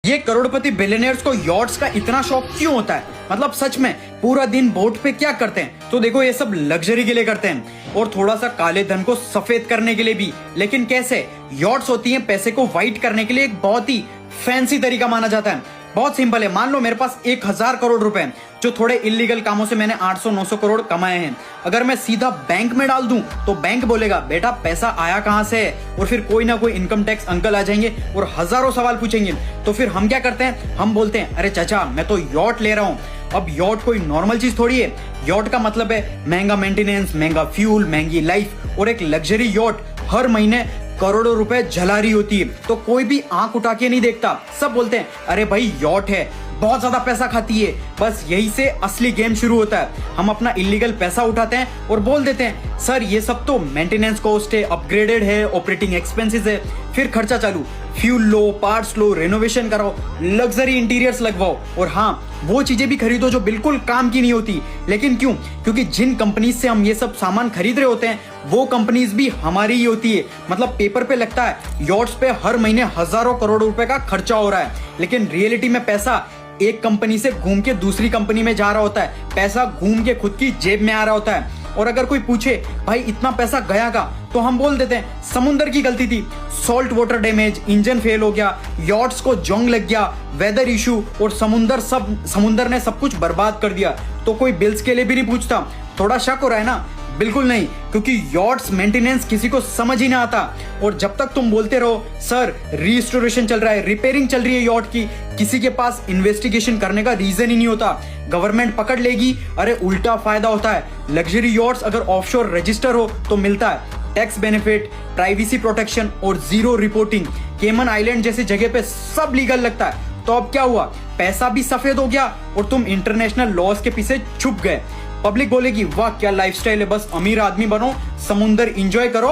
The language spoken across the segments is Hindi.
ये करोड़पति बिलियनियर्स को यॉट्स का इतना शौक क्यों होता है? मतलब सच में पूरा दिन बोट पे क्या करते हैं? तो देखो, ये सब लग्जरी के लिए करते हैं और थोड़ा सा काले धन को सफेद करने के लिए भी। लेकिन कैसे? यॉट्स होती हैं पैसे को व्हाइट करने के लिए एक बहुत ही फैंसी तरीका माना जाता है। बहुत सिंपल है। मान लो मेरे पास 1000 करोड़ रुपए हैं, जो थोड़े इलीगल कामों से मैंने 800-900 करोड़ कमाए हैं। अगर मैं सीधा बैंक में डाल दूं तो बैंक बोलेगा बेटा पैसा आया कहां से है, और फिर कोई ना कोई इनकम टैक्स अंकल आ जाएंगे और हजारों सवाल पूछेंगे। तो फिर हम क्या करते हैं? हम बोलते हैं अरे चाचा मैं तो यॉट ले रहा हूं। अब यॉट कोई नॉर्मल चीज थोड़ी है। यॉट का मतलब है महंगा मेंटेनेंस, महंगा फ्यूल, महंगी लाइफ, और एक लग्जरी यॉट हर महीने करोड़ों रुपए जला रही होती है। तो कोई भी आंख उठा के नहीं देखता, सब बोलते हैं अरे भाई यॉट है, बहुत ज्यादा पैसा खाती है। बस यही से असली गेम शुरू होता है। हम अपना इलीगल पैसा उठाते हैं और बोल देते हैं सर ये सब तो मेंटेनेंस कॉस्ट है, अपग्रेडेड है, ऑपरेटिंग एक्सपेंसेस है। फिर खर्चा चालू, फ्यूल लो, पार्ट्स लो, रेनोवेशन कराओ, लग्जरी इंटीरियर्स लगवाओ, और हाँ वो चीजें भी खरीदो जो बिल्कुल काम की नहीं होती। लेकिन क्यों? क्योंकि जिन कंपनीज से हम ये सब सामान खरीद रहे होते हैं वो कंपनीज भी हमारी ही होती है। मतलब पेपर पे लगता है यॉट्स पे हर महीने हजारों करोड़ रुपए का खर्चा हो रहा है, लेकिन रियलिटी में पैसा एक कंपनी से घूम के दूसरी कंपनी में जा रहा होता है। पैसा घूम के खुद की जेब में आ रहा होता है। और अगर कोई पूछे भाई इतना पैसा गया का, तो हम बोल देते हैं समुंदर की गलती थी, salt water damage, engine fail हो गया, यॉट्स को जंग लग गया, वेदर इशू, और समुंदर ने सब कुछ बर्बाद कर दिया। तो कोई बिल्स के लिए भी नहीं पूछता। थोड़ा शक हो रहा है ना? बिल्कुल नहीं, क्योंकि यॉट्स मेंटेनेंस किसी को समझ ही ना आता। और जब तक तुम बोलते रहो सर रिस्टोरेशन चल रहा है, रिपेयरिंग चल रही है यॉट की, किसी के पास इन्वेस्टिगेशन करने का रीजन ही नहीं होता। गवर्नमेंट पकड़ लेगी, अरे उल्टा फायदा होता है। लग्जरी यॉट्स अगर ऑफशोर रजिस्टर हो तो मिलता है टैक्स बेनिफिट, प्राइवेसी प्रोटेक्शन और जीरो रिपोर्टिंग। केमन आइलैंड जैसी जगह पे सब लीगल लगता है। तो अब क्या हुआ? पैसा भी सफेद हो गया और तुम इंटरनेशनल लॉज के पीछे छुप गए। पब्लिक बोलेगी वाह क्या लाइफस्टाइल है, बस अमीर आदमी बनो, समुंदर एंजॉय करो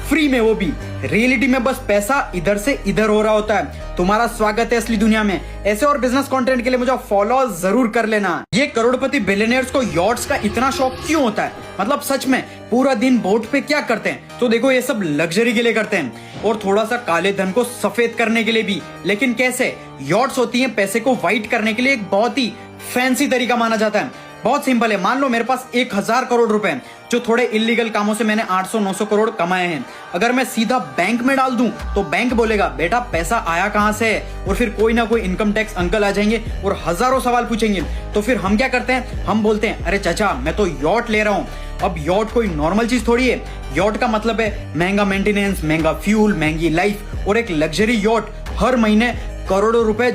फ्री में, वो भी। रियलिटी में बस पैसा इधर से इधर हो रहा होता है। तुम्हारा स्वागत है असली दुनिया में। ऐसे और बिजनेस कंटेंट के लिए मुझे फॉलो जरूर कर लेना। ये करोड़पति बिलियनियर्स को यॉट्स का इतना शौक क्यों होता है? मतलब सच में पूरा दिन बोट पे क्या करते हैं? तो देखो, ये सब लग्जरी के लिए करते हैं और थोड़ा सा काले धन को सफेद करने के लिए भी। लेकिन कैसे? यॉट्स होती हैं पैसे को व्हाइट करने के लिए एक बहुत ही फैंसी तरीका माना जाता है। बहुत सिंपल है। मान लो मेरे पास 1000 करोड़ रुपए हैं, जो थोड़े इलीगल कामों से मैंने 800-900 करोड़ कमाए हैं। अगर मैं सीधा बैंक में डाल दूं तो बैंक बोलेगा बेटा पैसा आया कहां से है, और फिर कोई ना कोई इनकम टैक्स अंकल आ जाएंगे और हजारों सवाल पूछेंगे। तो फिर हम क्या करते हैं? हम बोलते हैं अरे चाचा मैं तो यॉट ले रहा हूं। अब यॉट कोई नॉर्मल चीज थोड़ी है। यॉट का मतलब है महंगा मेंटेनेंस, महंगा फ्यूल, महंगी लाइफ, और एक लग्जरी यॉट हर महीने करोड़ों रुपए